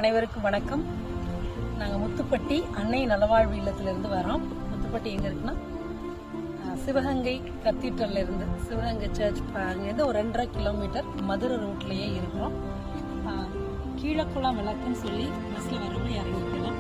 அனைவருக்கும் வணக்கம். நாங்கள் முத்துப்பட்டி அன்னை நலவாழ்வு இல்லத்திலிருந்து வரோம். முத்துப்பட்டி எங்கே இருக்குன்னா சிவகங்கை கத்தீட்ரல்ல இருந்து சிவகங்கை சர்ச் அங்கேருந்து ஒரு 2.5 கிலோமீட்டர் மதுரை ரூட்லேயே இருக்கிறோம். கீழக்குளம் விளக்குன்னு சொல்லி பஸ்ஸில் வரவங்க இறங்கிக்கலாம்.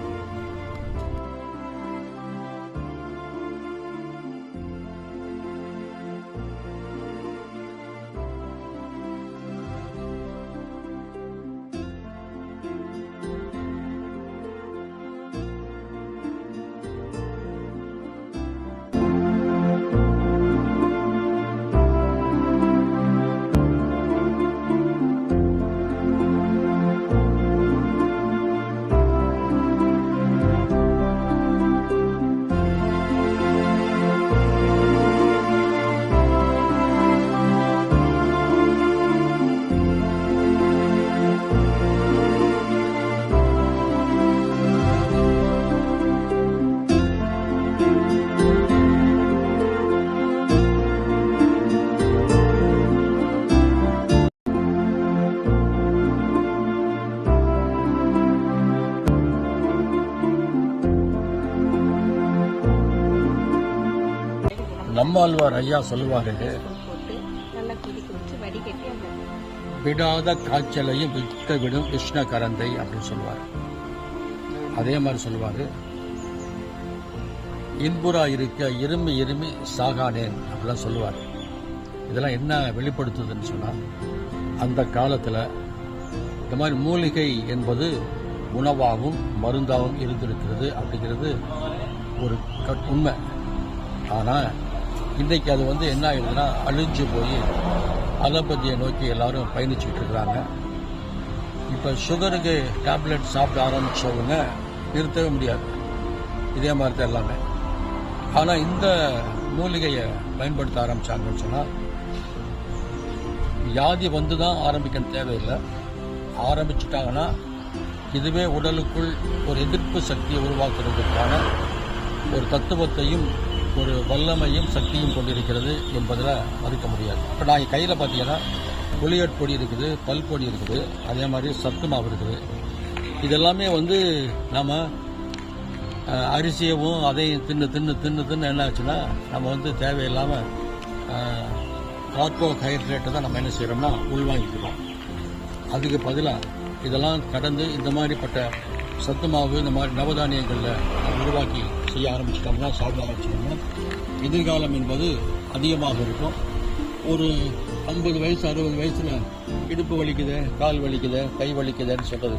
நம்மாழ்வார் ஐயா சொல்லுவாரு, விடாத காய்ச்சலையும் விட்ட விடும் கிருஷ்ண கரந்தை அப்படின்னு சொல்லுவார். அதே மாதிரி சொல்லுவாரு, இன்புறா இருக்க இருமி இருமி சாகானேன் அப்படிலாம் சொல்லுவார். இதெல்லாம் என்ன வெளிப்படுத்துதுன்னு சொன்னா, அந்த காலத்துல இந்த மாதிரி மூலிகை என்பது உணவாகவும் மருந்தாகவும் இருந்திருக்கிறது அப்படிங்கிறது ஒரு உண்மை. ஆனா இன்றைக்கு அது என்ன ஆயிடுதுன்னா அழிஞ்சு போய் அலோபதியை நோக்கி எல்லாரும் பயணிச்சுட்டு இருக்கிறாங்க. இப்போ சுகருக்கு டேப்லெட் சாப்பிட ஆரம்பிச்சவங்க நிறுத்தவே முடியாது. இதே மாதிரி தான் எல்லாமே. ஆனால் இந்த மூலிகையை பயன்படுத்த ஆரம்பிச்சாங்கன்னு சொன்னால் வியாதி தான் ஆரம்பிக்கணும் தேவையில்லை. ஆரம்பிச்சுட்டாங்கன்னா இதுவே உடலுக்குள் ஒரு எதிர்ப்பு சக்தியை உருவாக்குறதுக்கான ஒரு தத்துவத்தையும் ஒரு வல்லமையும் சக்தியும் கொண்டிருக்கிறது என்பதில் மறுக்க முடியாது. இப்போ நான் கையில் பார்த்தீங்கன்னா புளியட் பொடி இருக்குது, பல் பொடி இருக்குது, அதே மாதிரி சத்து மாவு இருக்குது. இதெல்லாமே நம்ம அரிசியவும் அதையும் தின்னு என்ன ஆச்சுன்னா நம்ம தேவையில்லாமல் கார்போஹைட்ரேட்டை தான் நம்ம என்ன செய்கிறோம்னா உள்வாங்கிக்கிறோம். அதுக்கு பதிலாக இதெல்லாம் கடந்து இந்த மாதிரிப்பட்ட சத்து மாவு இந்த மாதிரி நவதானியங்களில் உருவாக்கி செய்ய ஆரம்பிச்சிட்டோம்னா, சாப்பிட ஆரம்பிச்சிட்டோம்னா எதிர்காலம் என்பது அதிகமாக இருக்கும். ஒரு 50 வயசு 60 வயசுல இடுப்பு வலிக்குது, கால் வலிக்குது, கை வலிக்குதுன்னு சொல்றதுக்கு